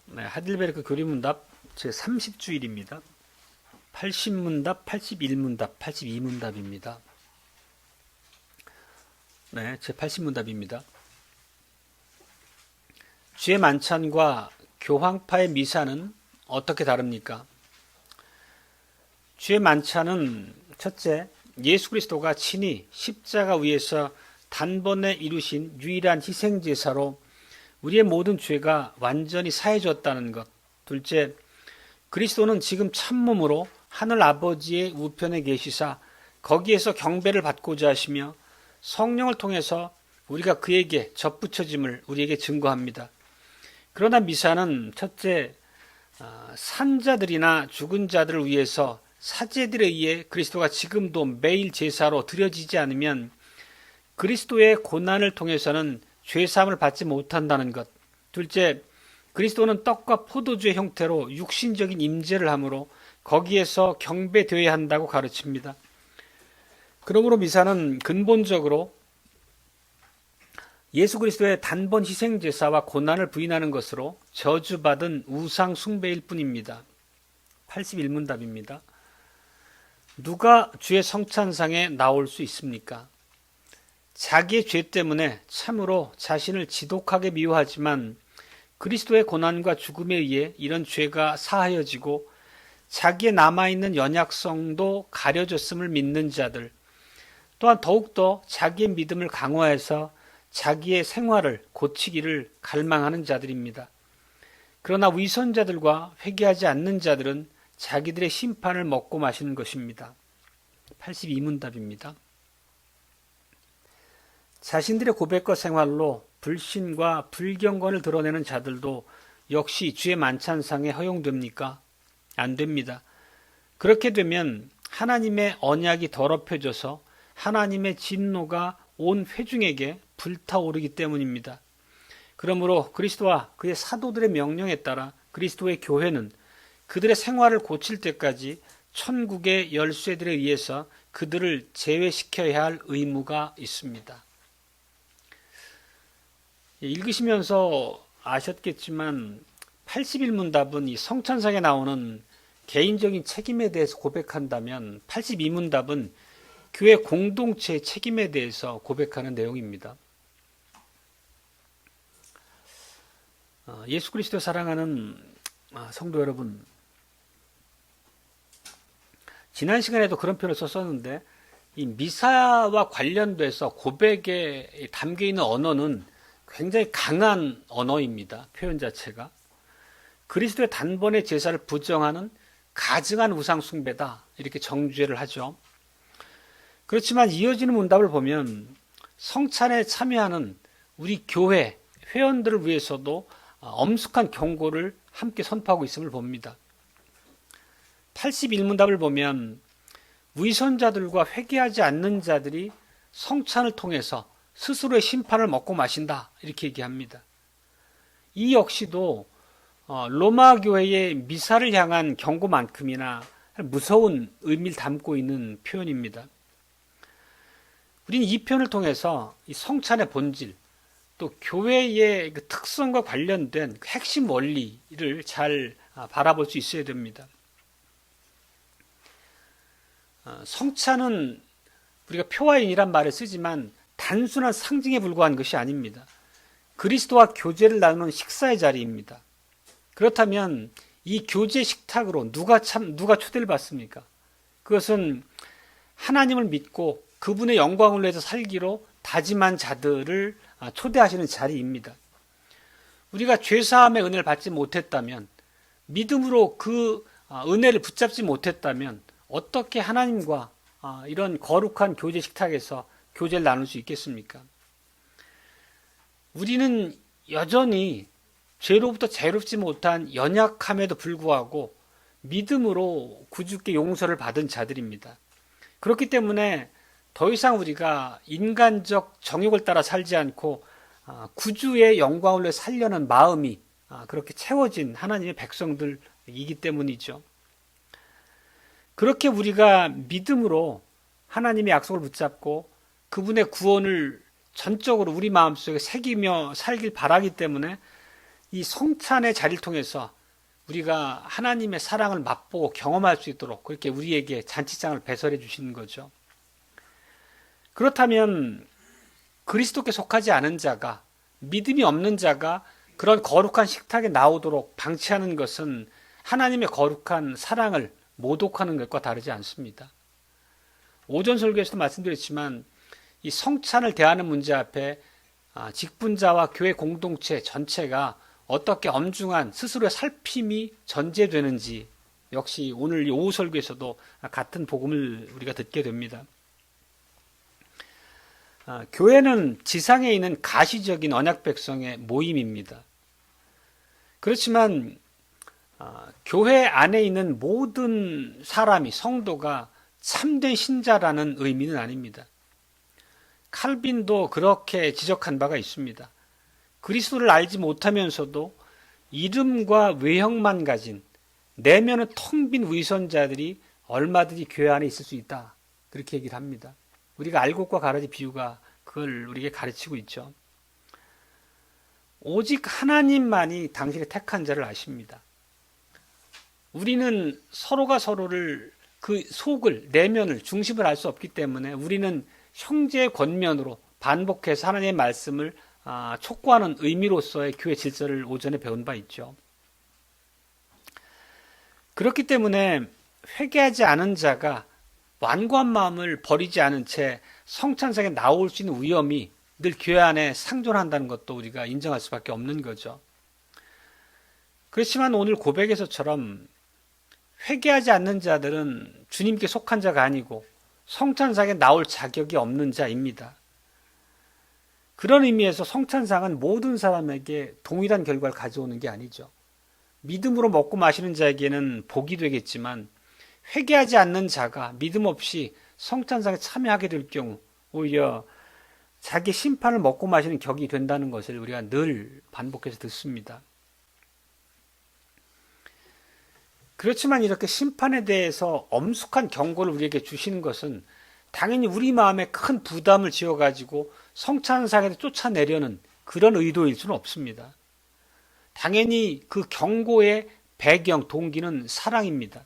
네, 하딜베르크 교리문답 제 30주일입니다. 80문답, 81문답, 82문답입니다. 네, 제 80문답입니다. 주의 만찬과 교황파의 미사는 어떻게 다릅니까? 주의 만찬은 첫째, 예수 그리스도가 친히 십자가 위에서 단번에 이루신 유일한 희생제사로 우리의 모든 죄가 완전히 사해졌다는 것. 둘째, 그리스도는 지금 참몸으로 하늘 아버지의 우편에 계시사 거기에서 경배를 받고자 하시며 성령을 통해서 우리가 그에게 접붙여짐을 우리에게 증거합니다. 그러나 미사는 첫째, 산자들이나 죽은 자들을 위해서 사제들에 의해 그리스도가 지금도 매일 제사로 드려지지 않으면 그리스도의 고난을 통해서는 죄사함을 받지 못한다는 것. 둘째, 그리스도는 떡과 포도주의 형태로 육신적인 임재를 하므로 거기에서 경배되어야 한다고 가르칩니다. 그러므로 미사는 근본적으로 예수 그리스도의 단번 희생제사와 고난을 부인하는 것으로 저주받은 우상 숭배일 뿐입니다. 81문답입니다. 누가 주의 성찬상에 나올 수 있습니까? 자기의 죄 때문에 참으로 자신을 지독하게 미워하지만 그리스도의 고난과 죽음에 의해 이런 죄가 사하여지고 자기의 남아있는 연약성도 가려졌음을 믿는 자들, 또한 더욱더 자기의 믿음을 강화해서 자기의 생활을 고치기를 갈망하는 자들입니다. 그러나 위선자들과 회개하지 않는 자들은 자기들의 심판을 먹고 마시는 것입니다. 82문답입니다. 자신들의 고백과 생활로 불신과 불경건을 드러내는 자들도 역시 주의 만찬상에 허용됩니까? 안 됩니다. 그렇게 되면 하나님의 언약이 더럽혀져서 하나님의 진노가 온 회중에게 불타오르기 때문입니다. 그러므로 그리스도와 그의 사도들의 명령에 따라 그리스도의 교회는 그들의 생활을 고칠 때까지 천국의 열쇠들에 의해서 그들을 제외시켜야 할 의무가 있습니다. 읽으시면서 아셨겠지만 81문답은 이 성찬상에 나오는 개인적인 책임에 대해서 고백한다면 82문답은 교회 공동체의 책임에 대해서 고백하는 내용입니다. 예수 그리스도 사랑하는 성도 여러분, 지난 시간에도 그런 표현을 썼었는데 이 미사와 관련돼서 고백에 담겨있는 언어는 굉장히 강한 언어입니다. 표현 자체가. 그리스도의 단번의 제사를 부정하는 가증한 우상 숭배다. 이렇게 정죄를 하죠. 그렇지만 이어지는 문답을 보면 성찬에 참여하는 우리 교회 회원들을 위해서도 엄숙한 경고를 함께 선포하고 있음을 봅니다. 81문답을 보면 위선자들과 회개하지 않는 자들이 성찬을 통해서 스스로의 심판을 먹고 마신다 이렇게 얘기합니다. 이 역시도 로마 교회의 미사를 향한 경고만큼이나 무서운 의미를 담고 있는 표현입니다. 우리는 이 표현을 통해서 이 성찬의 본질, 또 교회의 그 특성과 관련된 핵심 원리를 잘 바라볼 수 있어야 됩니다. 성찬은 우리가 표와인이란 말을 쓰지만 단순한 상징에 불과한 것이 아닙니다. 그리스도와 교제를 나누는 식사의 자리입니다. 그렇다면 이 교제 식탁으로 누가 초대를 받습니까? 그것은 하나님을 믿고 그분의 영광을 위해서 살기로 다짐한 자들을 초대하시는 자리입니다. 우리가 죄사함의 은혜를 받지 못했다면, 믿음으로 그 은혜를 붙잡지 못했다면 어떻게 하나님과 이런 거룩한 교제 식탁에서 교제를 나눌 수 있겠습니까? 우리는 여전히 죄로부터 자유롭지 못한 연약함에도 불구하고 믿음으로 구주께 용서를 받은 자들입니다. 그렇기 때문에 더 이상 우리가 인간적 정욕을 따라 살지 않고 구주의 영광을 위해 살려는 마음이 그렇게 채워진 하나님의 백성들이기 때문이죠. 그렇게 우리가 믿음으로 하나님의 약속을 붙잡고 그분의 구원을 전적으로 우리 마음속에 새기며 살길 바라기 때문에 이 성찬의 자리를 통해서 우리가 하나님의 사랑을 맛보고 경험할 수 있도록 그렇게 우리에게 잔치장을 배설해 주시는 거죠. 그렇다면 그리스도께 속하지 않은 자가, 믿음이 없는 자가 그런 거룩한 식탁에 나오도록 방치하는 것은 하나님의 거룩한 사랑을 모독하는 것과 다르지 않습니다. 오전 설교에서도 말씀드렸지만 이 성찬을 대하는 문제 앞에 직분자와 교회 공동체 전체가 어떻게 엄중한 스스로의 살핌이 전제되는지 역시 오늘 이 오후 설교에서도 같은 복음을 우리가 듣게 됩니다. 교회는 지상에 있는 가시적인 언약 백성의 모임입니다. 그렇지만 교회 안에 있는 모든 사람이 성도가 참된 신자라는 의미는 아닙니다. 칼빈도 그렇게 지적한 바가 있습니다. 그리스도를 알지 못하면서도 이름과 외형만 가진 내면은 텅 빈 위선자들이 얼마든지 교회 안에 있을 수 있다. 그렇게 얘기를 합니다. 우리가 알곡과 가라지 비유가 그걸 우리에게 가르치고 있죠. 오직 하나님만이 당신의 택한 자를 아십니다. 우리는 서로가 서로를 그 속을, 내면을, 중심을 알 수 없기 때문에 우리는 형제의 권면으로 반복해서 하나님의 말씀을 촉구하는 의미로서의 교회 질서를 오전에 배운 바 있죠. 그렇기 때문에 회개하지 않은 자가 완고한 마음을 버리지 않은 채 성찬상에 나올 수 있는 위험이 늘 교회 안에 상존한다는 것도 우리가 인정할 수밖에 없는 거죠. 그렇지만 오늘 고백에서처럼 회개하지 않는 자들은 주님께 속한 자가 아니고 성찬상에 나올 자격이 없는 자입니다. 그런 의미에서 성찬상은 모든 사람에게 동일한 결과를 가져오는 게 아니죠. 믿음으로 먹고 마시는 자에게는 복이 되겠지만 회개하지 않는 자가 믿음 없이 성찬상에 참여하게 될 경우 오히려 자기 심판을 먹고 마시는 격이 된다는 것을 우리가 늘 반복해서 듣습니다. 그렇지만 이렇게 심판에 대해서 엄숙한 경고를 우리에게 주시는 것은 당연히 우리 마음에 큰 부담을 지어가지고 성찬상에서 쫓아내려는 그런 의도일 수는 없습니다. 당연히 그 경고의 배경, 동기는 사랑입니다.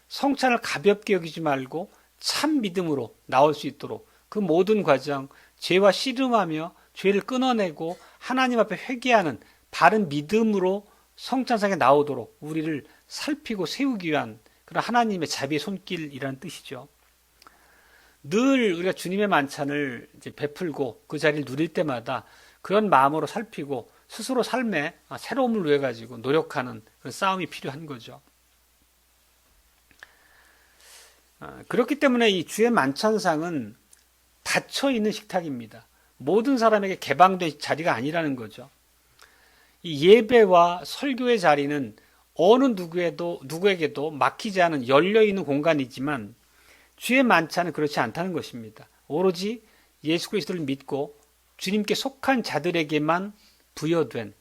성찬을 가볍게 여기지 말고 참 믿음으로 나올 수 있도록 그 모든 과정, 죄와 씨름하며 죄를 끊어내고 하나님 앞에 회개하는 바른 믿음으로 성찬상에 나오도록 우리를 살피고 세우기 위한 그런 하나님의 자비의 손길이라는 뜻이죠. 늘 우리가 주님의 만찬을 이제 베풀고 그 자리를 누릴 때마다 그런 마음으로 살피고 스스로 삶에 새로움을 위해 가지고 노력하는 그런 싸움이 필요한 거죠. 그렇기 때문에 이 주의 만찬상은 닫혀 있는 식탁입니다. 모든 사람에게 개방된 자리가 아니라는 거죠. 이 예배와 설교의 자리는 어느 누구에게도 막히지 않은 열려있는 공간이지만 주의 만찬은 그렇지 않다는 것입니다. 오로지 예수 그리스도를 믿고 주님께 속한 자들에게만 부여된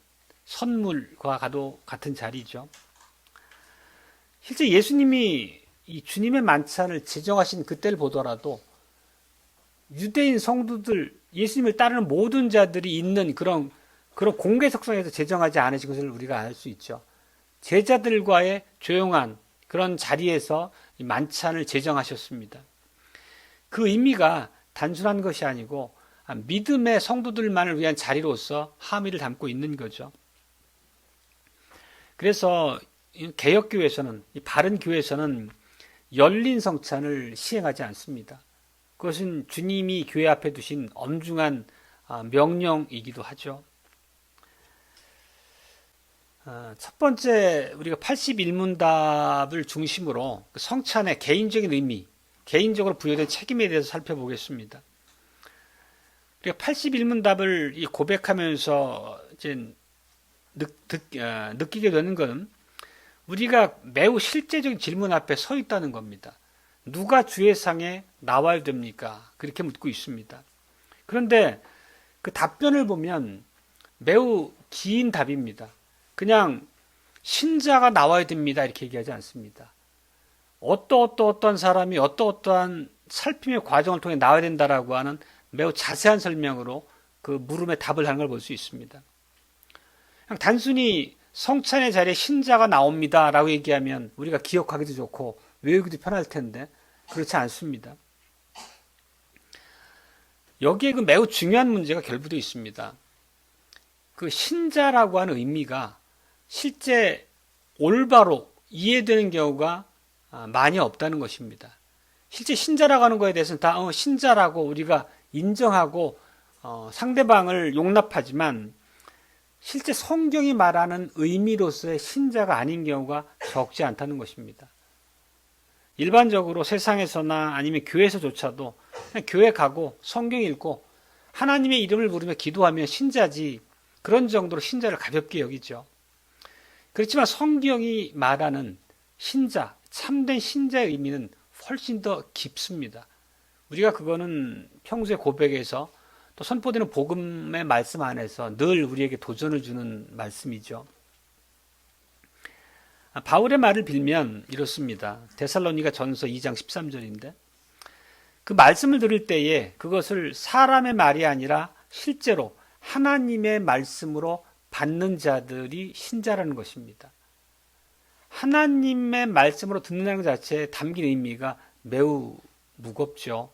선물과 같은 자리죠. 실제 예수님이 이 주님의 만찬을 제정하신 그때를 보더라도 유대인 성도들, 예수님을 따르는 모든 자들이 있는 그런 공개 석상에서 제정하지 않으신 것을 우리가 알 수 있죠. 제자들과의 조용한 그런 자리에서 이 만찬을 제정하셨습니다. 그 의미가 단순한 것이 아니고 믿음의 성도들만을 위한 자리로서 함의를 담고 있는 거죠. 그래서 개혁교회에서는, 바른 교회에서는 열린 성찬을 시행하지 않습니다. 그것은 주님이 교회 앞에 두신 엄중한 명령이기도 하죠. 첫 번째 우리가 81문답을 중심으로 성찬의 개인적인 의미, 개인적으로 부여된 책임에 대해서 살펴보겠습니다. 우리가 81문답을 고백하면서 이제 느끼게 되는 것은 우리가 매우 실제적인 질문 앞에 서 있다는 겁니다. 누가 주의 상에 나와야 됩니까? 그렇게 묻고 있습니다. 그런데 그 답변을 보면 매우 긴 답입니다. 그냥 신자가 나와야 됩니다. 이렇게 얘기하지 않습니다. 어떤 사람이 어떠한 살핌의 과정을 통해 나와야 된다라고 하는 매우 자세한 설명으로 그 물음에 답을 하는 걸 볼 수 있습니다. 단순히 성찬의 자리에 신자가 나옵니다 라고 얘기하면 우리가 기억하기도 좋고 외우기도 편할 텐데 그렇지 않습니다. 여기에 그 매우 중요한 문제가 결부되어 있습니다. 그 신자라고 하는 의미가 실제 올바로 이해되는 경우가 많이 없다는 것입니다. 실제 신자라고 하는 것에 대해서는 다 신자라고 우리가 인정하고 상대방을 용납하지만 실제 성경이 말하는 의미로서의 신자가 아닌 경우가 적지 않다는 것입니다. 일반적으로 세상에서나 아니면 교회에서조차도 그냥 교회 가고 성경 읽고 하나님의 이름을 부르며 기도하면 신자지, 그런 정도로 신자를 가볍게 여기죠. 그렇지만 성경이 말하는 신자, 참된 신자의 의미는 훨씬 더 깊습니다. 우리가 그거는 평소의 고백에서 또 선포되는 복음의 말씀 안에서 늘 우리에게 도전을 주는 말씀이죠. 바울의 말을 빌면 이렇습니다. 데살로니가 전서 2장 13절인데 그 말씀을 들을 때에 그것을 사람의 말이 아니라 실제로 하나님의 말씀으로 받는 자들이 신자라는 것입니다. 하나님의 말씀으로 듣는다는 것 자체에 담긴 의미가 매우 무겁죠.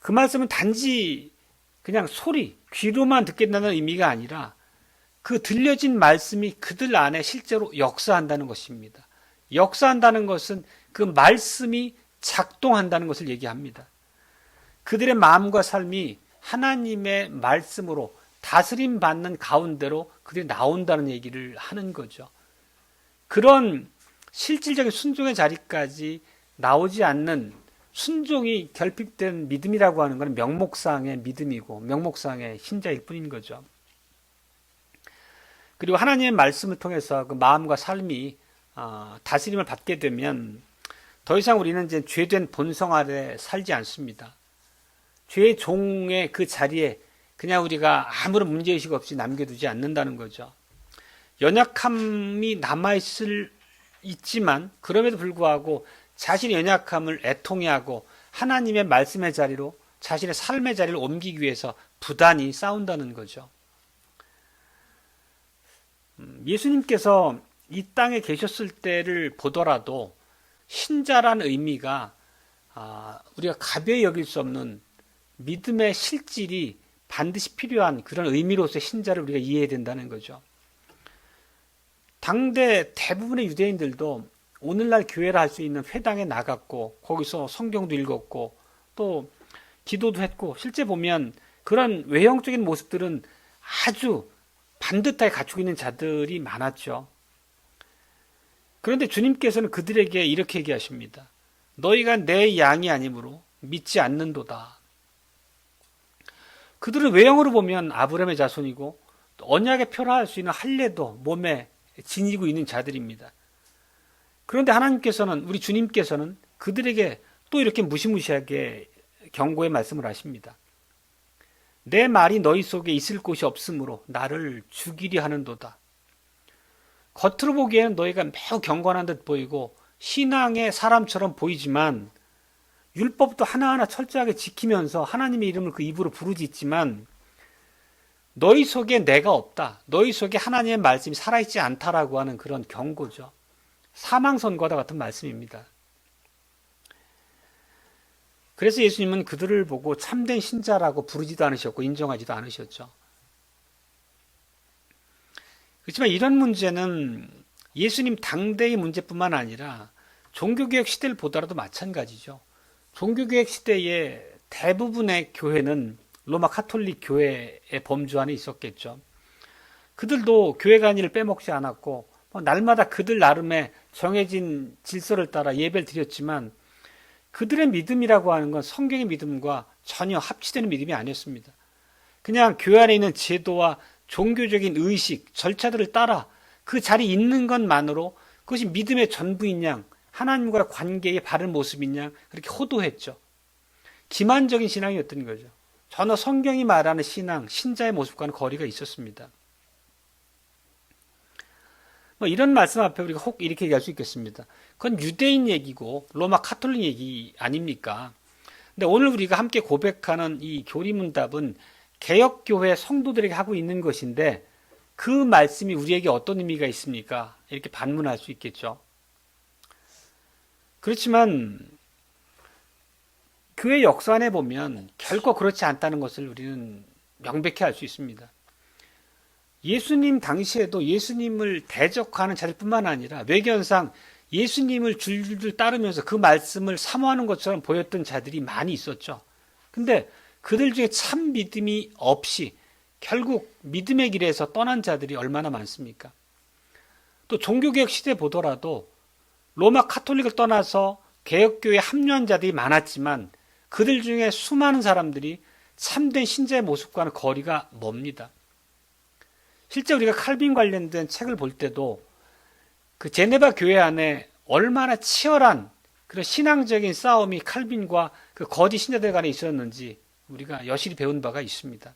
그 말씀은 단지 그냥 소리, 귀로만 듣겠다는 의미가 아니라 그 들려진 말씀이 그들 안에 실제로 역사한다는 것입니다. 역사한다는 것은 그 말씀이 작동한다는 것을 얘기합니다. 그들의 마음과 삶이 하나님의 말씀으로 다스림 받는 가운데로 그들이 나온다는 얘기를 하는 거죠. 그런 실질적인 순종의 자리까지 나오지 않는 순종이 결핍된 믿음이라고 하는 것은 명목상의 믿음이고 명목상의 신자일 뿐인 거죠. 그리고 하나님의 말씀을 통해서 그 마음과 삶이 다스림을 받게 되면 더 이상 우리는 이제 죄된 본성 아래 살지 않습니다. 죄의 종의 그 자리에 그냥 우리가 아무런 문제의식 없이 남겨두지 않는다는 거죠. 연약함이 있지만 그럼에도 불구하고 자신의 연약함을 애통해하고 하나님의 말씀의 자리로 자신의 삶의 자리를 옮기기 위해서 부단히 싸운다는 거죠. 예수님께서 이 땅에 계셨을 때를 보더라도 신자라는 의미가 우리가 가벼이 여길 수 없는 믿음의 실질이 반드시 필요한 그런 의미로서의 신자를 우리가 이해해야 된다는 거죠. 당대 대부분의 유대인들도 오늘날 교회라 할 수 있는 회당에 나갔고 거기서 성경도 읽었고 또 기도도 했고 실제 보면 그런 외형적인 모습들은 아주 반듯하게 갖추고 있는 자들이 많았죠. 그런데 주님께서는 그들에게 이렇게 얘기하십니다. 너희가 내 양이 아니므로 믿지 않는도다. 그들은 외형으로 보면 아브라함의 자손이고 언약에 표현할 수 있는 할례도 몸에 지니고 있는 자들입니다. 그런데 하나님께서는, 우리 주님께서는 그들에게 또 이렇게 무시무시하게 경고의 말씀을 하십니다. 내 말이 너희 속에 있을 곳이 없으므로 나를 죽이려 하는도다. 겉으로 보기에는 너희가 매우 경건한 듯 보이고 신앙의 사람처럼 보이지만 율법도 하나하나 철저하게 지키면서 하나님의 이름을 그 입으로 부르짖지만 너희 속에 내가 없다. 너희 속에 하나님의 말씀이 살아있지 않다라고 하는 그런 경고죠. 사망선고와 같은 말씀입니다. 그래서 예수님은 그들을 보고 참된 신자라고 부르지도 않으셨고 인정하지도 않으셨죠. 그렇지만 이런 문제는 예수님 당대의 문제뿐만 아니라 종교개혁 시대를 보더라도 마찬가지죠. 종교개혁 시대의 대부분의 교회는 로마 카톨릭 교회의 범주 안에 있었겠죠. 그들도 교회 간이를 빼먹지 않았고 날마다 그들 나름의 정해진 질서를 따라 예배를 드렸지만 그들의 믿음이라고 하는 건 성경의 믿음과 전혀 합치되는 믿음이 아니었습니다. 그냥 교회 안에 있는 제도와 종교적인 의식, 절차들을 따라 그 자리에 있는 것만으로 그것이 믿음의 전부인 양, 하나님과의 관계의 바른 모습인 양 그렇게 호도했죠. 기만적인 신앙이었던 거죠. 전혀 성경이 말하는 신앙, 신자의 모습과는 거리가 있었습니다. 이런 말씀 앞에 우리가 혹 이렇게 얘기할 수 있겠습니다. 그건 유대인 얘기고 로마 카톨릭 얘기 아닙니까? 근데 오늘 우리가 함께 고백하는 이 교리문답은 개혁교회 성도들에게 하고 있는 것인데 그 말씀이 우리에게 어떤 의미가 있습니까? 이렇게 반문할 수 있겠죠. 그렇지만 교회 역사 안에 보면 결코 그렇지 않다는 것을 우리는 명백히 알 수 있습니다. 예수님 당시에도 예수님을 대적하는 자들뿐만 아니라 외견상 예수님을 줄줄 따르면서 그 말씀을 사모하는 것처럼 보였던 자들이 많이 있었죠. 근데 그들 중에 참 믿음이 없이 결국 믿음의 길에서 떠난 자들이 얼마나 많습니까? 또 종교개혁 시대 보더라도 로마 카톨릭을 떠나서 개혁교회에 합류한 자들이 많았지만 그들 중에 수많은 사람들이 참된 신자의 모습과는 거리가 멉니다. 실제 우리가 칼빈 관련된 책을 볼 때도 그 제네바 교회 안에 얼마나 치열한 그런 신앙적인 싸움이 칼빈과 그 거짓 신자들 간에 있었는지 우리가 여실히 배운 바가 있습니다.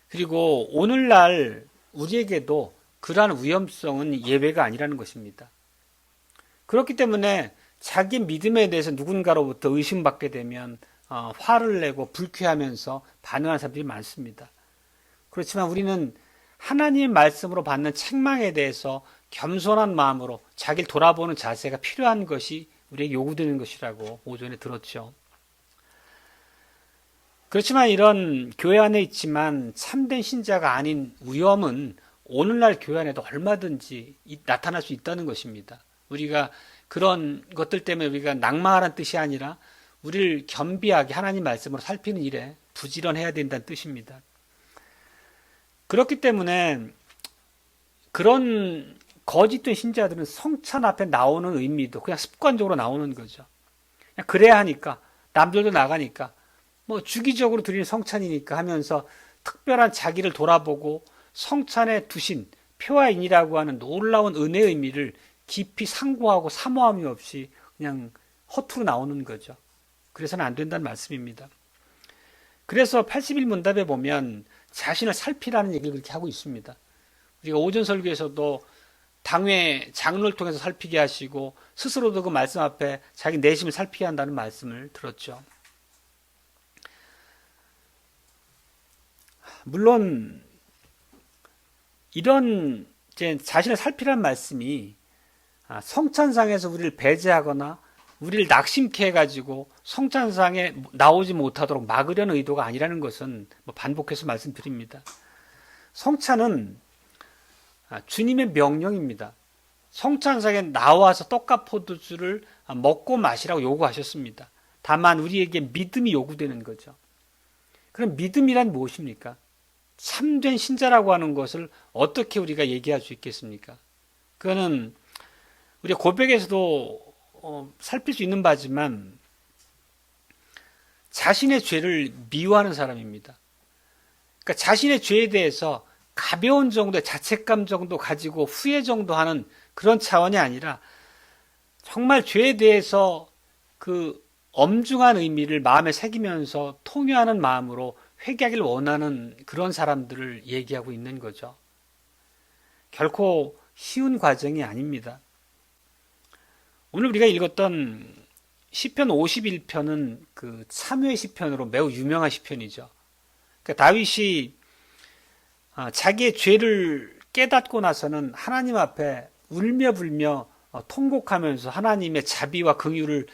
그리고 오늘날 우리에게도 그러한 위험성은 예외가 아니라는 것입니다. 그렇기 때문에 자기 믿음에 대해서 누군가로부터 의심받게 되면 화를 내고 불쾌하면서 반응하는 사람들이 많습니다. 그렇지만 우리는 하나님의 말씀으로 받는 책망에 대해서 겸손한 마음으로 자기를 돌아보는 자세가 필요한 것이 우리에게 요구되는 것이라고 오전에 들었죠. 그렇지만 이런 교회 안에 있지만 참된 신자가 아닌 위험은 오늘날 교회 안에도 얼마든지 나타날 수 있다는 것입니다. 우리가 그런 것들 때문에 우리가 낙망하라는 뜻이 아니라 우리를 겸비하게 하나님 말씀으로 살피는 일에 부지런해야 된다는 뜻입니다. 그렇기 때문에 그런 거짓된 신자들은 성찬 앞에 나오는 의미도 그냥 습관적으로 나오는 거죠. 그냥 그래야 하니까, 남들도 나가니까, 뭐 주기적으로 드리는 성찬이니까 하면서 특별한 자기를 돌아보고 성찬에 두신 표화인이라고 하는 놀라운 은혜의 의미를 깊이 상고하고 사모함이 없이 그냥 허투루 나오는 거죠. 그래서는 안 된다는 말씀입니다. 그래서 81문답에 보면 자신을 살피라는 얘기를 그렇게 하고 있습니다. 우리가 오전 설교에서도 당회 장로를 통해서 살피게 하시고 스스로도 그 말씀 앞에 자기 내심을 살피게 한다는 말씀을 들었죠. 물론 이런 이제 자신을 살피라는 말씀이 성찬상에서 우리를 배제하거나 우리를 낙심케 해가지고 성찬상에 나오지 못하도록 막으려는 의도가 아니라는 것은 반복해서 말씀드립니다. 성찬은 주님의 명령입니다. 성찬상에 나와서 떡과 포도주를 먹고 마시라고 요구하셨습니다. 다만 우리에게 믿음이 요구되는 거죠. 그럼 믿음이란 무엇입니까? 참된 신자라고 하는 것을 어떻게 우리가 얘기할 수 있겠습니까? 그거는 우리가 고백에서도 살필 수 있는 바지만 자신의 죄를 미워하는 사람입니다. 그러니까 자신의 죄에 대해서 가벼운 정도의 자책감 정도 가지고 후회 정도 하는 그런 차원이 아니라 정말 죄에 대해서 그 엄중한 의미를 마음에 새기면서 통회하는 마음으로 회개하기를 원하는 그런 사람들을 얘기하고 있는 거죠. 결코 쉬운 과정이 아닙니다. 오늘 우리가 읽었던 시편 51편은 그 참회 시편으로 매우 유명한 시편이죠. 그러니까 다윗이 자기의 죄를 깨닫고 나서는 하나님 앞에 울며 불며 통곡하면서 하나님의 자비와 긍휼을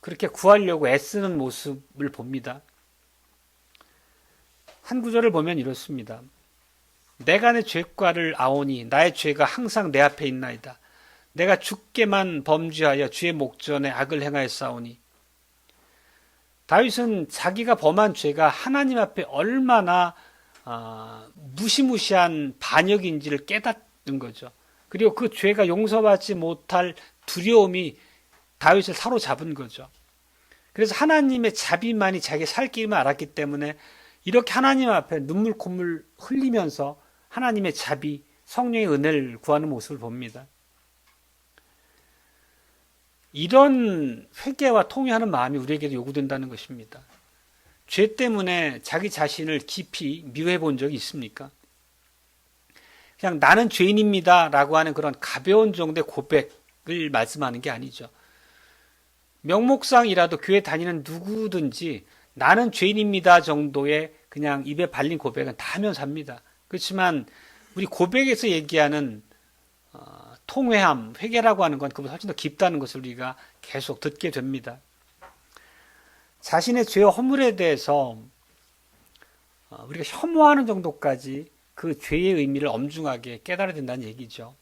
그렇게 구하려고 애쓰는 모습을 봅니다. 한 구절을 보면 이렇습니다. 내가 내 죄과를 아오니 나의 죄가 항상 내 앞에 있나이다. 내가 주께만 범죄하여 주의 목전에 악을 행하였사오니. 다윗은 자기가 범한 죄가 하나님 앞에 얼마나 무시무시한 반역인지를 깨닫는 거죠. 그리고 그 죄가 용서받지 못할 두려움이 다윗을 사로잡은 거죠. 그래서 하나님의 자비만이 자기의 살 길임을 알았기 때문에 이렇게 하나님 앞에 눈물 콧물 흘리면서 하나님의 자비, 성령의 은혜를 구하는 모습을 봅니다. 이런 회개와 통회하는 마음이 우리에게도 요구된다는 것입니다. 죄 때문에 자기 자신을 깊이 미워해 본 적이 있습니까? 그냥 나는 죄인입니다 라고 하는 그런 가벼운 정도의 고백을 말씀하는 게 아니죠. 명목상이라도 교회 다니는 누구든지 나는 죄인입니다 정도의 그냥 입에 발린 고백은 다 하면서 합니다. 그렇지만 우리 고백에서 얘기하는 통회함, 회개라고 하는 건 그보다 훨씬 더 깊다는 것을 우리가 계속 듣게 됩니다. 자신의 죄와 허물에 대해서 우리가 혐오하는 정도까지 그 죄의 의미를 엄중하게 깨달아야 된다는 얘기죠.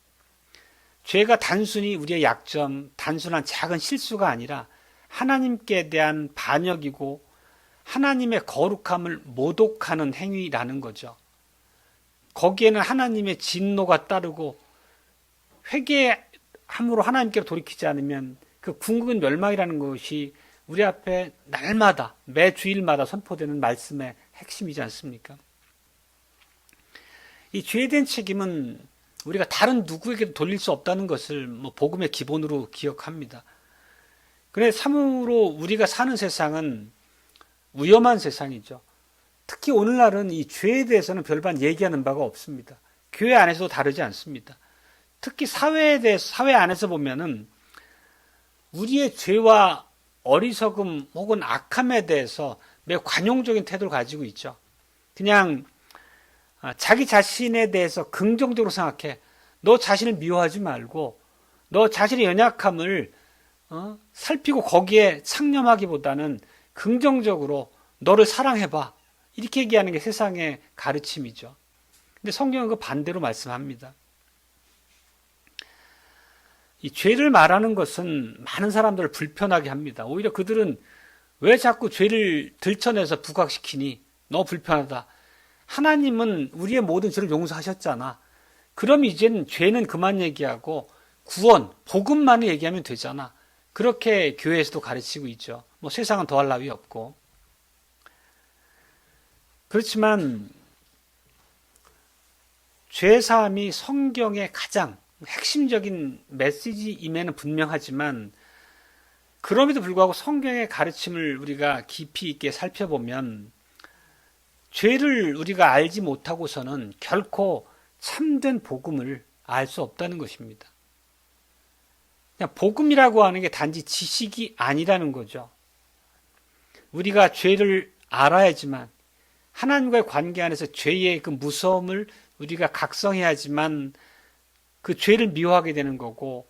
죄가 단순히 우리의 약점, 단순한 작은 실수가 아니라 하나님께 대한 반역이고 하나님의 거룩함을 모독하는 행위라는 거죠. 거기에는 하나님의 진노가 따르고 회개함으로 하나님께로 돌이키지 않으면 그 궁극은 멸망이라는 것이 우리 앞에 날마다 매 주일마다 선포되는 말씀의 핵심이지 않습니까? 이 죄에 대한 책임은 우리가 다른 누구에게도 돌릴 수 없다는 것을 복음의 기본으로 기억합니다. 그래 참으로 우리가 사는 세상은 위험한 세상이죠. 특히 오늘날은 이 죄에 대해서는 별반 얘기하는 바가 없습니다. 교회 안에서도 다르지 않습니다. 특히 사회 안에서 보면은 우리의 죄와 어리석음 혹은 악함에 대해서 매우 관용적인 태도를 가지고 있죠. 그냥 자기 자신에 대해서 긍정적으로 생각해. 너 자신을 미워하지 말고 너 자신의 연약함을 살피고 거기에 창념하기보다는 긍정적으로 너를 사랑해봐. 이렇게 얘기하는 게 세상의 가르침이죠. 근데 성경은 그 반대로 말씀합니다. 이 죄를 말하는 것은 많은 사람들을 불편하게 합니다. 오히려 그들은 왜 자꾸 죄를 들춰내서 부각시키니? 너 불편하다. 하나님은 우리의 모든 죄를 용서하셨잖아. 그럼 이제는 죄는 그만 얘기하고 구원, 복음만을 얘기하면 되잖아. 그렇게 교회에서도 가르치고 있죠. 세상은 더할 나위 없고. 그렇지만 죄사함이 성경의 가장 핵심적인 메시지임에는 분명하지만 그럼에도 불구하고 성경의 가르침을 우리가 깊이 있게 살펴보면 죄를 우리가 알지 못하고서는 결코 참된 복음을 알 수 없다는 것입니다. 그냥 복음이라고 하는 게 단지 지식이 아니라는 거죠. 우리가 죄를 알아야지만 하나님과의 관계 안에서 죄의 그 무서움을 우리가 각성해야지만 그 죄를 미워하게 되는 거고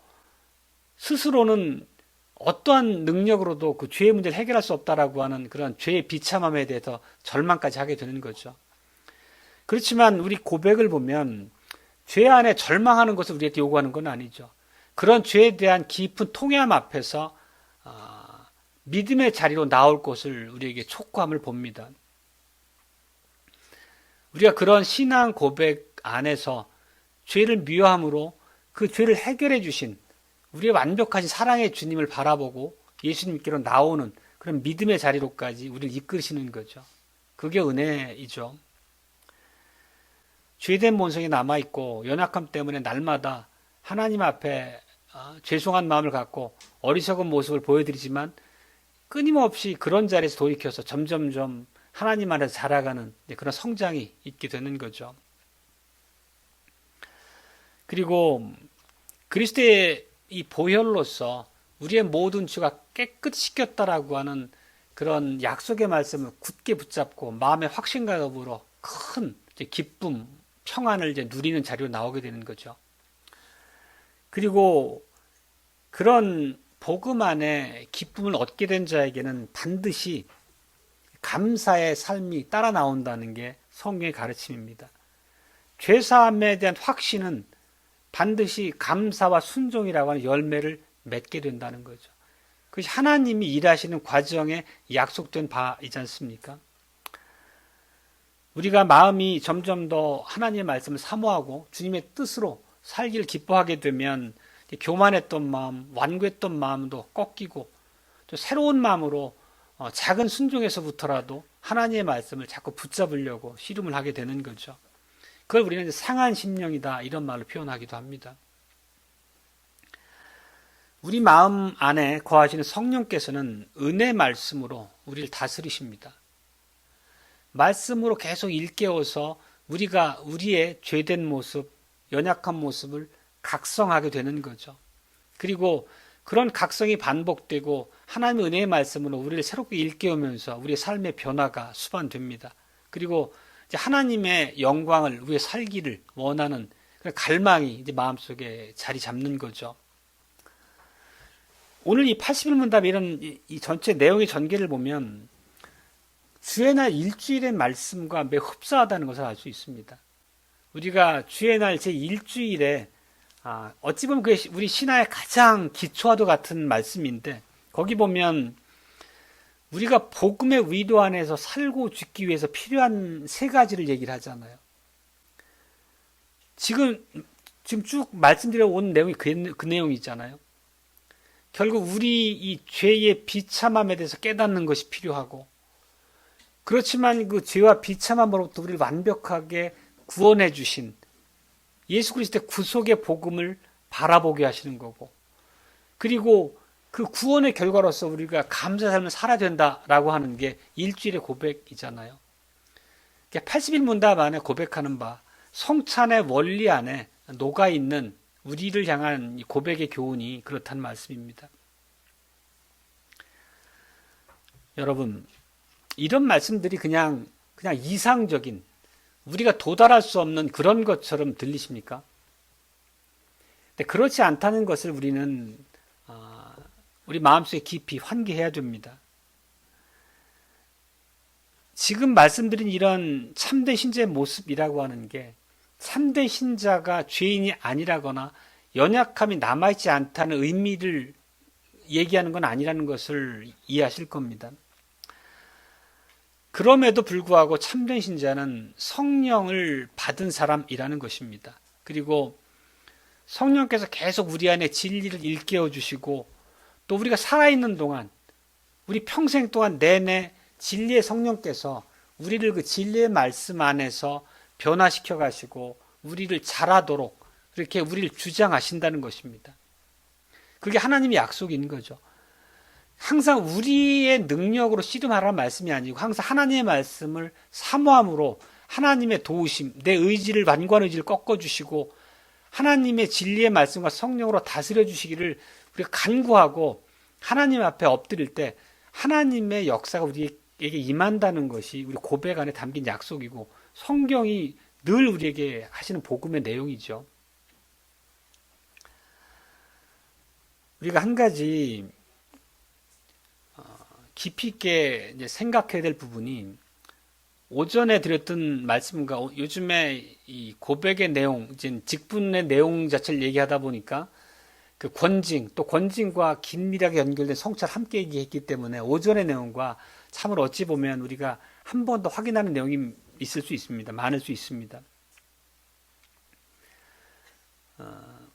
스스로는 어떠한 능력으로도 그 죄의 문제를 해결할 수 없다라고 하는 그런 죄의 비참함에 대해서 절망까지 하게 되는 거죠. 그렇지만 우리 고백을 보면 죄 안에 절망하는 것을 우리에게 요구하는 건 아니죠. 그런 죄에 대한 깊은 통회함 앞에서 믿음의 자리로 나올 것을 우리에게 촉구함을 봅니다. 우리가 그런 신앙 고백 안에서 죄를 미워함으로 그 죄를 해결해 주신 우리의 완벽하신 사랑의 주님을 바라보고 예수님께로 나오는 그런 믿음의 자리로까지 우리를 이끄시는 거죠. 그게 은혜이죠. 죄된 본성이 남아있고 연약함 때문에 날마다 하나님 앞에 죄송한 마음을 갖고 어리석은 모습을 보여드리지만 끊임없이 그런 자리에서 돌이켜서 점점점 하나님 안에서 자라가는 그런 성장이 있게 되는 거죠. 그리고 그리스도의 이 보혈로서 우리의 모든 죄가 깨끗이 씻겼다라고 하는 그런 약속의 말씀을 굳게 붙잡고 마음의 확신과 더불어 큰 기쁨, 평안을 이제 누리는 자리로 나오게 되는 거죠. 그리고 그런 복음 안에 기쁨을 얻게 된 자에게는 반드시 감사의 삶이 따라 나온다는 게 성경의 가르침입니다. 죄사함에 대한 확신은 반드시 감사와 순종이라고 하는 열매를 맺게 된다는 거죠. 그것이 하나님이 일하시는 과정에 약속된 바이지 않습니까? 우리가 마음이 점점 더 하나님의 말씀을 사모하고 주님의 뜻으로 살기를 기뻐하게 되면 교만했던 마음, 완고했던 마음도 꺾이고 또 새로운 마음으로 작은 순종에서부터라도 하나님의 말씀을 자꾸 붙잡으려고 씨름을 하게 되는 거죠. 그걸 우리는 상한 심령이다 이런 말로 표현하기도 합니다. 우리 마음 안에 거하시는 성령께서는 은혜 말씀으로 우리를 다스리십니다. 말씀으로 계속 일깨워서 우리가 우리의 죄된 모습, 연약한 모습을 각성하게 되는 거죠. 그리고 그런 각성이 반복되고 하나님의 은혜의 말씀으로 우리를 새롭게 일깨우면서 우리의 삶의 변화가 수반됩니다. 그리고 이제 하나님의 영광을 위해 살기를 원하는 그런 갈망이 이제 마음속에 자리 잡는 거죠. 오늘 이 80일 문답 이런 이 전체 내용의 전개를 보면 주의 날 일주일의 말씀과 매우 흡사하다는 것을 알 수 있습니다. 우리가 주의 날 제1주일에 어찌 보면 그게 우리 신화의 가장 기초와도 같은 말씀인데 거기 보면 우리가 복음의 의도 안에서 살고 죽기 위해서 필요한 세 가지를 얘기를 하잖아요. 지금 쭉 말씀드려 온 내용이 그 내용이잖아요. 결국 우리 이 죄의 비참함에 대해서 깨닫는 것이 필요하고 그렇지만 그 죄와 비참함으로부터 우리를 완벽하게 구원해 주신 예수 그리스도의 구속의 복음을 바라보게 하시는 거고 그리고 그 구원의 결과로서 우리가 감사의 삶을 살아야 된다라고 하는 게 일주일의 고백이잖아요. 80일 문답 안에 고백하는 바 성찬의 원리 안에 녹아있는 우리를 향한 고백의 교훈이 그렇다는 말씀입니다. 여러분, 이런 말씀들이 그냥 이상적인 우리가 도달할 수 없는 그런 것처럼 들리십니까? 근데 그렇지 않다는 것을 우리는 우리 마음속에 깊이 환기해야 됩니다. 지금 말씀드린 이런 참된 신자의 모습이라고 하는 게 참된 신자가 죄인이 아니라거나 연약함이 남아있지 않다는 의미를 얘기하는 건 아니라는 것을 이해하실 겁니다. 그럼에도 불구하고 참된 신자는 성령을 받은 사람이라는 것입니다. 그리고 성령께서 계속 우리 안에 진리를 일깨워 주시고 또 우리가 살아있는 동안 우리 평생 동안 내내 진리의 성령께서 우리를 그 진리의 말씀 안에서 변화시켜 가시고 우리를 잘하도록 그렇게 우리를 주장하신다는 것입니다. 그게 하나님의 약속인 거죠. 항상 우리의 능력으로 씨름하라는 말씀이 아니고 항상 하나님의 말씀을 사모함으로 하나님의 도우심, 내 의지를 완고한 의지를 꺾어주시고 하나님의 진리의 말씀과 성령으로 다스려 주시기를 우리가 간구하고 하나님 앞에 엎드릴 때 하나님의 역사가 우리에게 임한다는 것이 우리 고백 안에 담긴 약속이고 성경이 늘 우리에게 하시는 복음의 내용이죠. 우리가 한 가지 깊이 있게 이제 생각해야 될 부분이 오전에 드렸던 말씀과 요즘에 이 고백의 내용, 이제 직분의 내용 자체를 얘기하다 보니까 그 권징, 또 권징과 긴밀하게 연결된 성찰 함께 얘기했기 때문에 오전의 내용과 참으로 어찌 보면 우리가 한 번 더 확인하는 내용이 있을 수 있습니다. 많을 수 있습니다.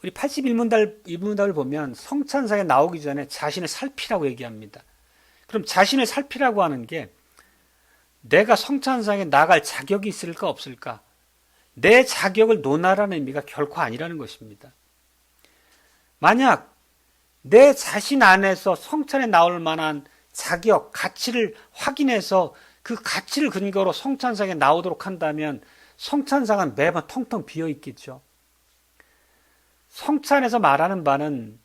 우리 81문답을 보면 성찬상에 나오기 전에 자신을 살피라고 얘기합니다. 그럼 자신을 살피라고 하는 게 내가 성찬상에 나갈 자격이 있을까 없을까? 내 자격을 논하라는 의미가 결코 아니라는 것입니다. 만약 내 자신 안에서 성찬에 나올 만한 자격, 가치를 확인해서 그 가치를 근거로 성찬상에 나오도록 한다면 성찬상은 매번 텅텅 비어 있겠죠. 성찬에서 말하는 바는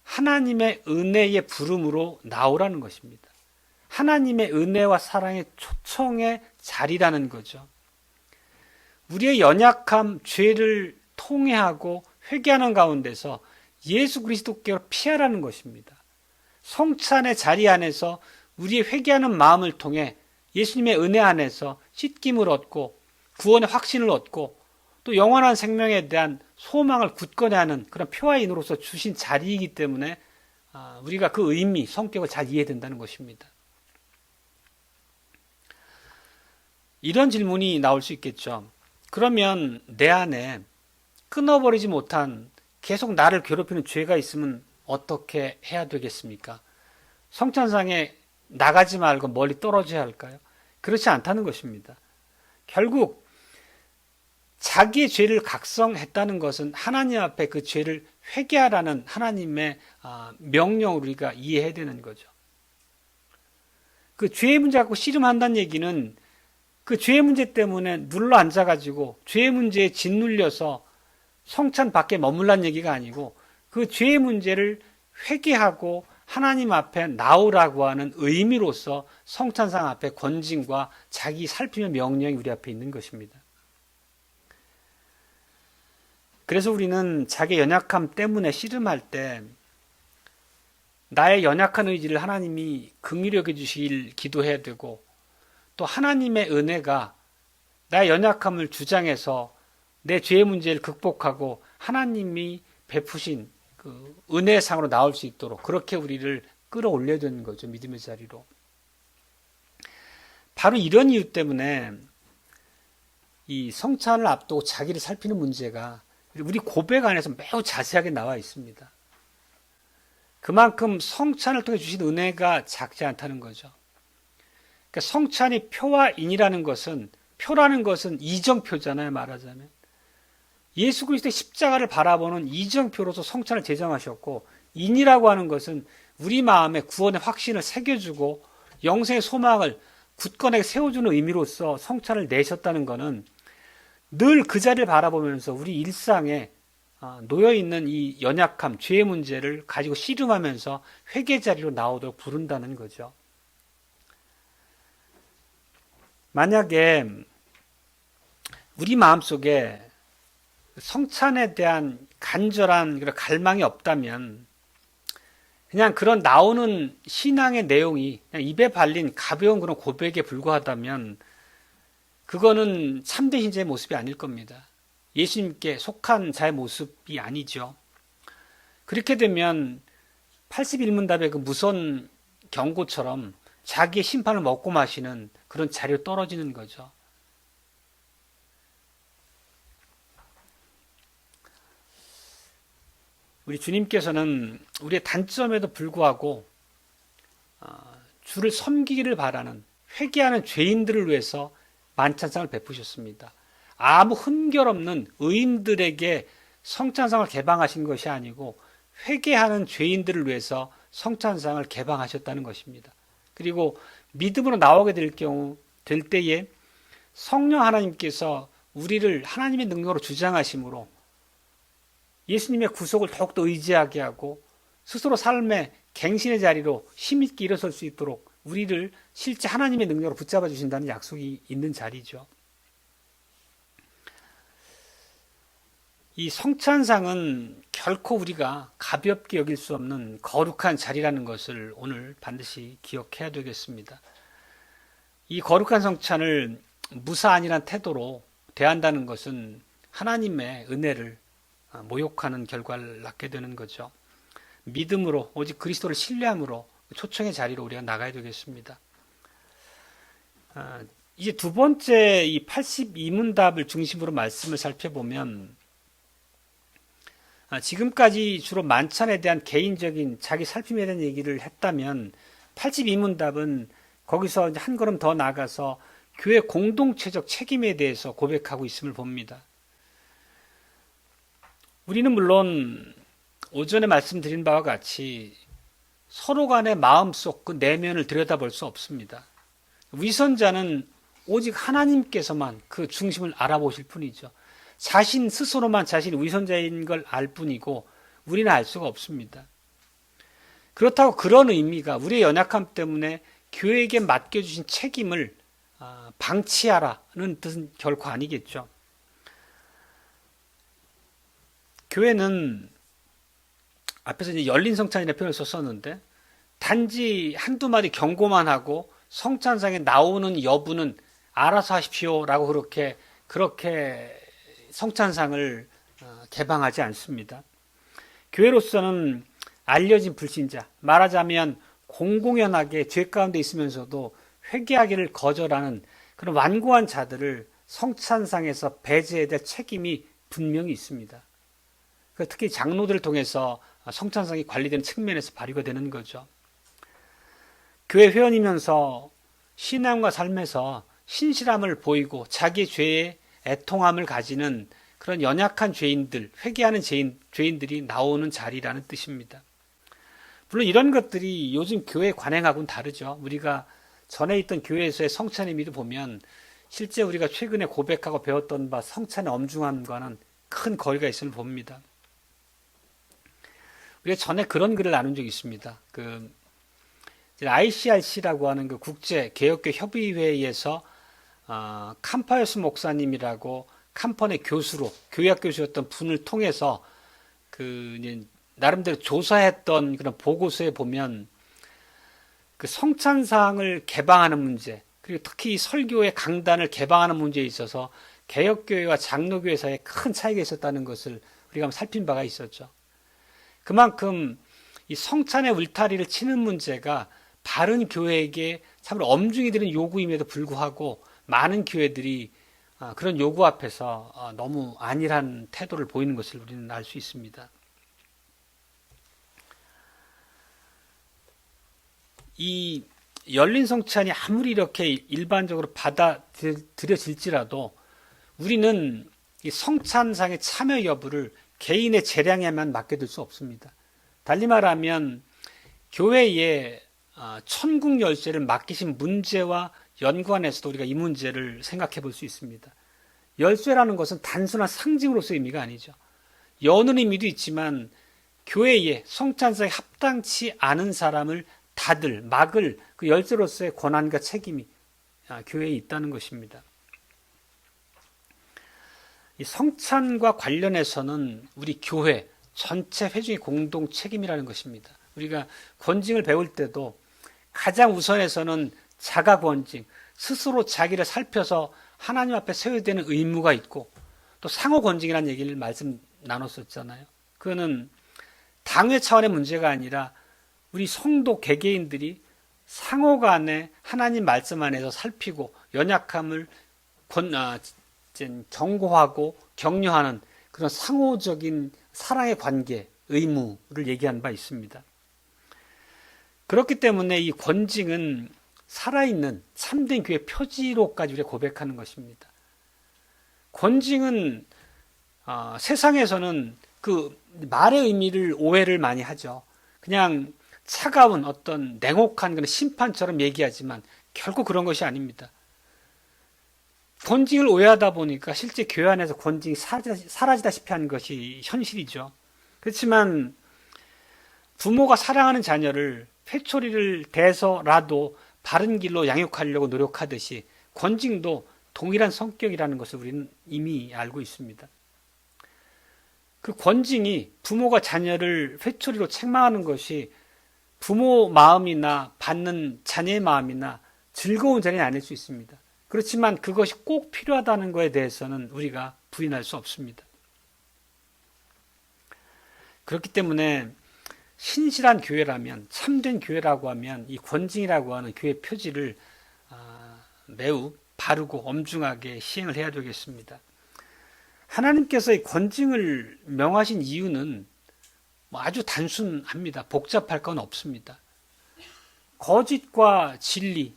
하나님의 은혜의 부름으로 나오라는 것입니다. 하나님의 은혜와 사랑의 초청의 자리라는 거죠. 우리의 연약함, 죄를 통회하고 회개하는 가운데서 예수 그리스도께로 피하라는 것입니다. 성찬의 자리 안에서 우리의 회개하는 마음을 통해 예수님의 은혜 안에서 씻김을 얻고 구원의 확신을 얻고 또 영원한 생명에 대한 소망을 굳건히 하는 그런 표화인으로서 주신 자리이기 때문에 우리가 그 의미, 성격을 잘 이해해야 된다는 것입니다. 이런 질문이 나올 수 있겠죠. 그러면 내 안에 끊어버리지 못한 계속 나를 괴롭히는 죄가 있으면 어떻게 해야 되겠습니까? 성찬상에 나가지 말고 멀리 떨어져야 할까요? 그렇지 않다는 것입니다. 결국 자기의 죄를 각성했다는 것은 하나님 앞에 그 죄를 회개하라는 하나님의 명령을 우리가 이해해야 되는 거죠. 그 죄의 문제 갖고 씨름한다는 얘기는 그 죄의 문제 때문에 눌러 앉아가지고 죄의 문제에 짓눌려서 성찬 밖에 머물란 얘기가 아니고 그 죄의 문제를 회개하고 하나님 앞에 나오라고 하는 의미로서 성찬상 앞에 권징과 자기 살피는 명령이 우리 앞에 있는 것입니다. 그래서 우리는 자기 연약함 때문에 씨름할 때 나의 연약한 의지를 하나님이 긍휼히 여겨주시길 기도해야 되고, 또 하나님의 은혜가 나의 연약함을 주장해서 내 죄의 문제를 극복하고 하나님이 베푸신 그 은혜의 상으로 나올 수 있도록 그렇게 우리를 끌어올려야 되는 거죠. 믿음의 자리로. 바로 이런 이유 때문에 이 성찬을 앞두고 자기를 살피는 문제가 우리 고백 안에서 매우 자세하게 나와 있습니다. 그만큼 성찬을 통해 주신 은혜가 작지 않다는 거죠. 그러니까 성찬이 표와 인이라는 것은, 표라는 것은 이정표잖아요, 말하자면. 예수 그리스도의 십자가를 바라보는 이정표로서 성찬을 제정하셨고, 인이라고 하는 것은 우리 마음에 구원의 확신을 새겨주고 영생의 소망을 굳건하게 세워주는 의미로서 성찬을 내셨다는 것은 늘 그 자리를 바라보면서 우리 일상에 놓여있는 이 연약함, 죄의 문제를 가지고 씨름하면서 회개 자리로 나오도록 부른다는 거죠. 만약에 우리 마음속에 성찬에 대한 간절한 그런 갈망이 없다면 그냥 그런 나오는 신앙의 내용이 그냥 입에 발린 가벼운 그런 고백에 불과하다면 그거는 참된 신자의 모습이 아닐 겁니다. 예수님께 속한 자의 모습이 아니죠. 그렇게 되면 81문답의 그 무선 경고처럼 자기의 심판을 먹고 마시는 그런 자리로 떨어지는 거죠. 우리 주님께서는 우리의 단점에도 불구하고 주를 섬기기를 바라는 회개하는 죄인들을 위해서 만찬상을 베푸셨습니다. 아무 흠결 없는 의인들에게 성찬상을 개방하신 것이 아니고 회개하는 죄인들을 위해서 성찬상을 개방하셨다는 것입니다. 그리고 믿음으로 나오게 될 때에 성령 하나님께서 우리를 하나님의 능력으로 주장하심으로 예수님의 구속을 더욱더 의지하게 하고 스스로 삶의 갱신의 자리로 힘있게 일어설 수 있도록 우리를 실제 하나님의 능력으로 붙잡아 주신다는 약속이 있는 자리죠. 이 성찬상은 결코 우리가 가볍게 여길 수 없는 거룩한 자리라는 것을 오늘 반드시 기억해야 되겠습니다. 이 거룩한 성찬을 무사안이란 태도로 대한다는 것은 하나님의 은혜를 모욕하는 결과를 낳게 되는 거죠. 믿음으로 오직 그리스도를 신뢰함으로 초청의 자리로 우리가 나가야 되겠습니다. 이제 두 번째 이 82문답을 중심으로 말씀을 살펴보면 지금까지 주로 만찬에 대한 개인적인 자기 살핌에 대한 얘기를 했다면 82문답은 거기서 한 걸음 더 나가서 교회 공동체적 책임에 대해서 고백하고 있음을 봅니다. 우리는 물론 오전에 말씀드린 바와 같이 서로 간의 마음속 그 내면을 들여다볼 수 없습니다. 위선자는 오직 하나님께서만 그 중심을 알아보실 뿐이죠. 자신 스스로만 자신이 위선자인 걸 알 뿐이고 우리는 알 수가 없습니다. 그렇다고 그런 의미가 우리의 연약함 때문에 교회에게 맡겨주신 책임을 방치하라는 뜻은 결코 아니겠죠. 교회는 앞에서 이제 열린 성찬이라는 표현을 썼었는데 단지 한두 마디 경고만 하고 성찬상에 나오는 여부는 알아서 하십시오라고 그렇게 성찬상을 개방하지 않습니다. 교회로서는 알려진 불신자, 말하자면 공공연하게 죄 가운데 있으면서도 회개하기를 거절하는 그런 완고한 자들을 성찬상에서 배제해야 될 책임이 분명히 있습니다. 특히 장로들을 통해서 성찬상이 관리되는 측면에서 발휘가 되는 거죠. 교회 회원이면서 신앙과 삶에서 신실함을 보이고 자기 죄의 애통함을 가지는 그런 연약한 죄인들, 회개하는 죄인들이 나오는 자리라는 뜻입니다. 물론 이런 것들이 요즘 교회 관행하고는 다르죠. 우리가 전에 있던 교회에서의 성찬의 의미를 보면 실제 우리가 최근에 고백하고 배웠던 바 성찬의 엄중함과는 큰 거리가 있음을 봅니다. 우리가 전에 그런 글을 나눈 적이 있습니다. ICRC라고 하는 그 국제 개혁교 협의회에서 캄파이어스 목사님이라고 캄펀의 교수로 교회학 교수였던 분을 통해서 이제 나름대로 조사했던 그런 보고서에 보면 그 성찬상을 개방하는 문제, 그리고 특히 설교의 강단을 개방하는 문제에 있어서 개혁교회와 장로교회 사이에 큰 차이가 있었다는 것을 우리가 한번 살핀 바가 있었죠. 그만큼 이 성찬의 울타리를 치는 문제가 바른 교회에게 참 엄중히 드는 요구임에도 불구하고 많은 교회들이 그런 요구 앞에서 너무 안일한 태도를 보이는 것을 우리는 알 수 있습니다. 이 열린 성찬이 아무리 이렇게 일반적으로 받아들여질지라도 우리는 이 성찬상의 참여 여부를 개인의 재량에만 맡겨둘 수 없습니다. 달리 말하면 교회에 천국 열쇠를 맡기신 문제와 연관해서도 우리가 이 문제를 생각해 볼 수 있습니다. 열쇠라는 것은 단순한 상징으로서의 의미가 아니죠. 여는 의미도 있지만 교회에 성찬상에 합당치 않은 사람을 막을 그 열쇠로서의 권한과 책임이 교회에 있다는 것입니다. 이 성찬과 관련해서는 우리 교회 전체 회중의 공동 책임이라는 것입니다. 우리가 권징을 배울 때도 가장 우선에서는 자가 권징, 스스로 자기를 살펴서 하나님 앞에 세워야 되는 의무가 있고, 또 상호 권징이라는 얘기를 말씀 나눴었잖아요. 그거는 당회 차원의 문제가 아니라 우리 성도 개개인들이 상호 간에 하나님 말씀 안에서 살피고 연약함을 경고하고 격려하는 그런 상호적인 사랑의 관계, 의무를 얘기하는 바 있습니다. 그렇기 때문에 이 권징은 살아있는 참된 교회 표지로까지 우리가 고백하는 것입니다. 권징은 세상에서는 그 말의 의미를 오해를 많이 하죠. 그냥 차가운 어떤 냉혹한 그런 심판처럼 얘기하지만 결코 그런 것이 아닙니다. 권징을 오해하다 보니까 실제 교회 안에서 권징이 사라지다시피 하는 것이 현실이죠. 그렇지만 부모가 사랑하는 자녀를 회초리를 대서라도 바른 길로 양육하려고 노력하듯이 권징도 동일한 성격이라는 것을 우리는 이미 알고 있습니다. 그 권징이 부모가 자녀를 회초리로 책망하는 것이 부모 마음이나 받는 자녀의 마음이나 즐거운 자리는 아닐 수 있습니다. 그렇지만 그것이 꼭 필요하다는 것에 대해서는 우리가 부인할 수 없습니다. 그렇기 때문에 신실한 교회라면, 참된 교회라고 하면 이 권징이라고 하는 교회 표지를 매우 바르고 엄중하게 시행을 해야 되겠습니다. 하나님께서 이 권징을 명하신 이유는 아주 단순합니다. 복잡할 건 없습니다. 거짓과 진리,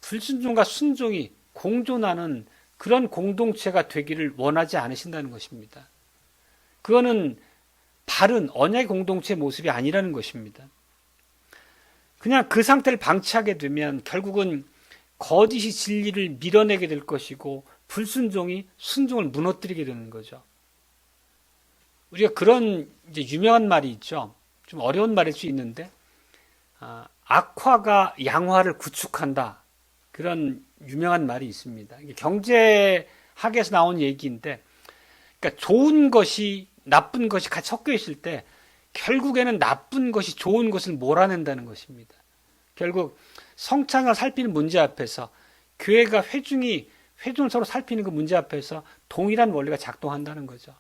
불순종과 순종이 공존하는 그런 공동체가 되기를 원하지 않으신다는 것입니다. 그거는 바른 언약의 공동체 모습이 아니라는 것입니다. 그냥 그 상태를 방치하게 되면 결국은 거짓이 진리를 밀어내게 될 것이고 불순종이 순종을 무너뜨리게 되는 거죠. 우리가 그런 이제 유명한 말이 있죠. 좀 어려운 말일 수 있는데 악화가 양화를 구축한다. 그런 유명한 말이 있습니다. 경제학에서 나온 얘기인데, 그러니까 좋은 것이 나쁜 것이 같이 섞여 있을 때 결국에는 나쁜 것이 좋은 것을 몰아낸다는 것입니다. 결국 성찬을 살피는 문제 앞에서 교회가 회중을 서로 살피는 그 문제 앞에서 동일한 원리가 작동한다는 거죠.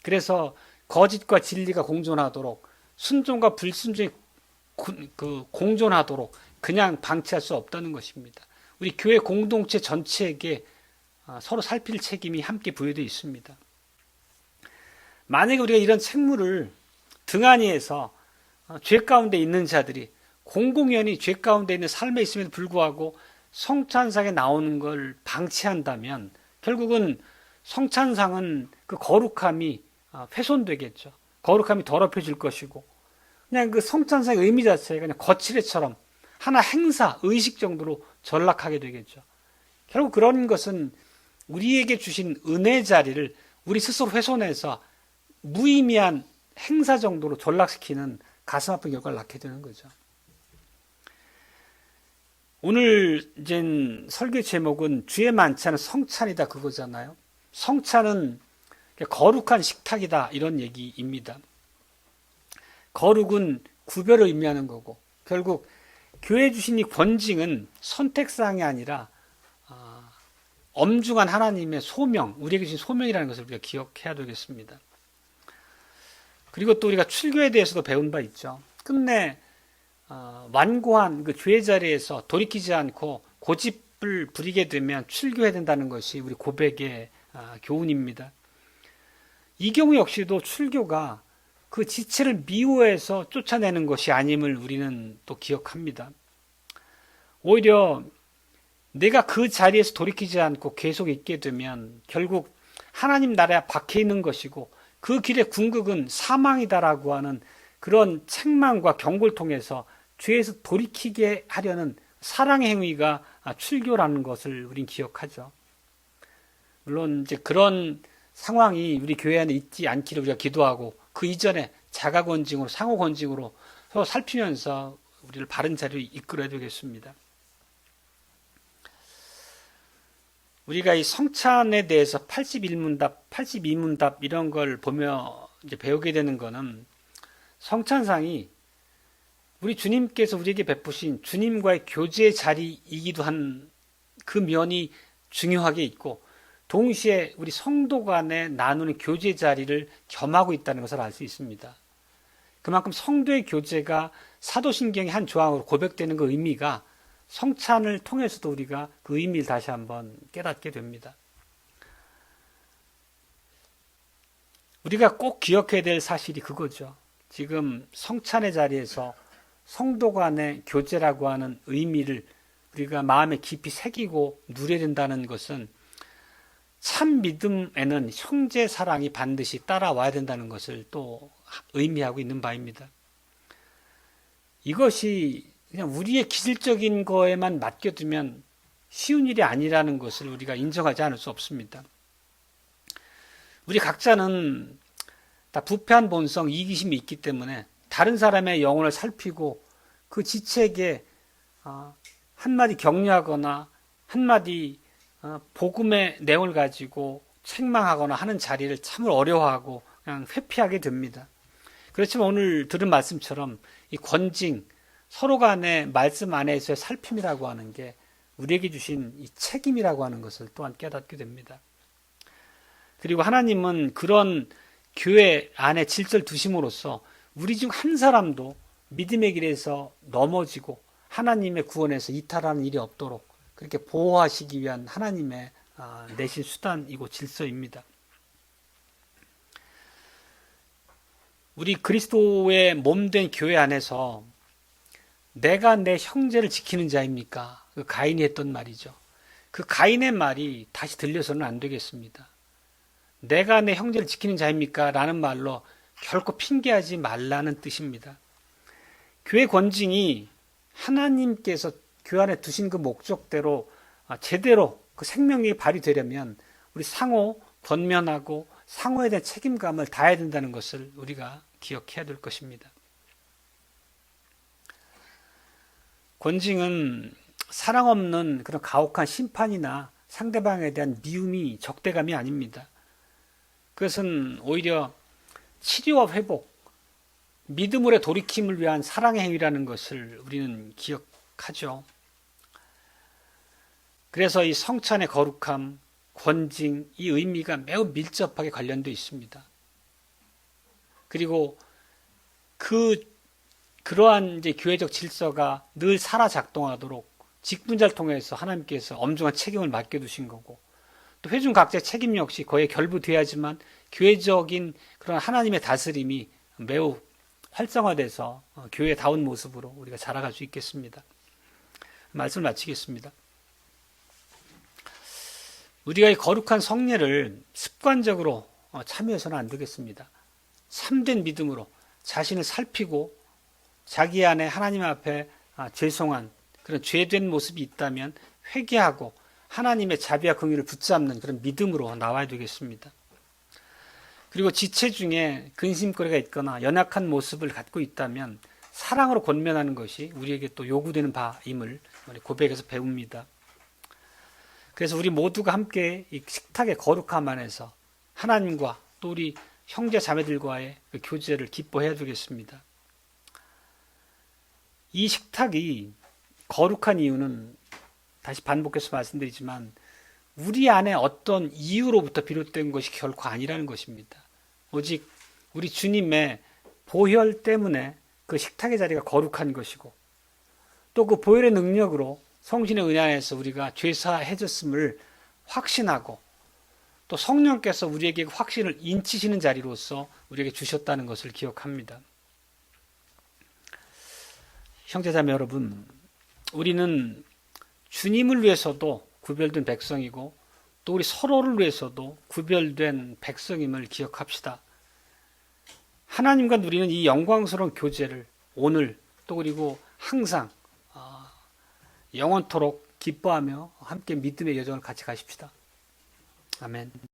그래서 거짓과 진리가 공존하도록 순종과 불순종이 공존하도록 그냥 방치할 수 없다는 것입니다. 우리 교회 공동체 전체에게 서로 살필 책임이 함께 부여되어 있습니다. 만약에 우리가 이런 책무를 등한히해서 죄 가운데 있는 자들이 공공연히 죄 가운데 있는 삶에 있음에도 불구하고 성찬상에 나오는 걸 방치한다면 결국은 성찬상은 그 거룩함이 훼손되겠죠. 거룩함이 더럽혀질 것이고 그냥 그 성찬상의 의미 자체가 그냥 거칠애처럼 하나 행사, 의식 정도로 전락하게 되겠죠. 결국 그런 것은 우리에게 주신 은혜 자리를 우리 스스로 훼손해서 무의미한 행사 정도로 전락시키는 가슴 아픈 결과를 낳게 되는 거죠. 오늘 이제 설교 제목은 주의 만찬은 성찬이다 그거잖아요. 성찬은 거룩한 식탁이다 이런 얘기입니다. 거룩은 구별을 의미하는 거고 결국 교회 주신 이 권징은 선택사항이 아니라 엄중한 하나님의 소명, 우리에게 주신 소명이라는 것을 우리가 기억해야 되겠습니다. 그리고 또 우리가 출교에 대해서도 배운 바 있죠. 끝내 완고한 그 죄의 자리에서 돌이키지 않고 고집을 부리게 되면 출교해야 된다는 것이 우리 고백의 교훈입니다. 이 경우 역시도 출교가 그 지체를 미워해서 쫓아내는 것이 아님을 우리는 또 기억합니다. 오히려 내가 그 자리에서 돌이키지 않고 계속 있게 되면 결국 하나님 나라에 박혀 있는 것이고 그 길의 궁극은 사망이다라고 하는 그런 책망과 경고를 통해서 죄에서 돌이키게 하려는 사랑의 행위가 출교라는 것을 우린 기억하죠. 물론 이제 그런 상황이 우리 교회 안에 있지 않기를 우리가 기도하고 그 이전에 자가 권징으로 상호 권징으로 서로 살피면서 우리를 바른 자리로 이끌어야 되겠습니다. 우리가 이 성찬에 대해서 81문답, 82문답 이런 걸 보며 이제 배우게 되는 거는 성찬상이 우리 주님께서 우리에게 베푸신 주님과의 교제의 자리이기도 한 그 면이 중요하게 있고 동시에 우리 성도 간에 나누는 교제 자리를 겸하고 있다는 것을 알 수 있습니다. 그만큼 성도의 교제가 사도신경의 한 조항으로 고백되는 그 의미가 성찬을 통해서도 우리가 그 의미를 다시 한번 깨닫게 됩니다. 우리가 꼭 기억해야 될 사실이 그거죠. 지금 성찬의 자리에서 성도 간의 교제라고 하는 의미를 우리가 마음에 깊이 새기고 누려야 된다는 것은 참 믿음에는 형제 사랑이 반드시 따라와야 된다는 것을 또 의미하고 있는 바입니다. 이것이 그냥 우리의 기질적인 거에만 맡겨두면 쉬운 일이 아니라는 것을 우리가 인정하지 않을 수 없습니다. 우리 각자는 다 부패한 본성, 이기심이 있기 때문에 다른 사람의 영혼을 살피고 그 지체에게 한마디 격려하거나 한마디 복음의 내용을 가지고 책망하거나 하는 자리를 참으로 어려워하고 그냥 회피하게 됩니다. 그렇지만 오늘 들은 말씀처럼 이 권징, 서로 간의 말씀 안에서의 살핌이라고 하는 게 우리에게 주신 이 책임이라고 하는 것을 또한 깨닫게 됩니다. 그리고 하나님은 그런 교회 안에 질서를 두심으로써 우리 중 한 사람도 믿음의 길에서 넘어지고 하나님의 구원에서 이탈하는 일이 없도록 그렇게 보호하시기 위한 하나님의 내신 수단이고 질서입니다. 우리 그리스도의 몸된 교회 안에서 내가 내 형제를 지키는 자입니까? 그 가인이 했던 말이죠. 그 가인의 말이 다시 들려서는 안 되겠습니다. 내가 내 형제를 지키는 자입니까? 라는 말로 결코 핑계하지 말라는 뜻입니다. 교회 권징이 하나님께서 교회 안에 두신 그 목적대로 제대로 그 생명력이 발휘되려면 우리 상호 권면하고 상호에 대한 책임감을 다해야 된다는 것을 우리가 기억해야 될 것입니다. 권징은 사랑 없는 그런 가혹한 심판이나 상대방에 대한 미움이 적대감이 아닙니다. 그것은 오히려 치료와 회복, 믿음으로의 돌이킴을 위한 사랑의 행위라는 것을 우리는 기억하죠. 그래서 이 성찬의 거룩함, 권징, 이 의미가 매우 밀접하게 관련되어 있습니다. 그리고 그러한 이제 교회적 질서가 늘 살아 작동하도록 직분자를 통해서 하나님께서 엄중한 책임을 맡겨두신 거고, 또 회중 각자의 책임 역시 거기에 결부돼야지만 교회적인 그런 하나님의 다스림이 매우 활성화돼서 교회다운 모습으로 우리가 자라갈 수 있겠습니다. 말씀을 마치겠습니다. 우리가 이 거룩한 성례를 습관적으로 참여해서는 안 되겠습니다. 참된 믿음으로 자신을 살피고 자기 안에 하나님 앞에 죄송한 그런 죄된 모습이 있다면 회개하고 하나님의 자비와 긍휼을 붙잡는 그런 믿음으로 나와야 되겠습니다. 그리고 지체 중에 근심거리가 있거나 연약한 모습을 갖고 있다면 사랑으로 권면하는 것이 우리에게 또 요구되는 바임을 고백에서 배웁니다. 그래서 우리 모두가 함께 이 식탁의 거룩함 안에서 하나님과 또 우리 형제 자매들과의 그 교제를 기뻐해야 되겠습니다. 이 식탁이 거룩한 이유는 다시 반복해서 말씀드리지만 우리 안에 어떤 이유로부터 비롯된 것이 결코 아니라는 것입니다. 오직 우리 주님의 보혈 때문에 그 식탁의 자리가 거룩한 것이고 또 그 보혈의 능력으로 성신의 은혜 안에서 우리가 죄사해졌음을 확신하고 또 성령께서 우리에게 확신을 인치시는 자리로서 우리에게 주셨다는 것을 기억합니다. 형제자매 여러분, 우리는 주님을 위해서도 구별된 백성이고 또 우리 서로를 위해서도 구별된 백성임을 기억합시다. 하나님과 누리는 이 영광스러운 교제를 오늘 또 그리고 항상 영원토록 기뻐하며 함께 믿음의 여정을 같이 가십시다. 아멘.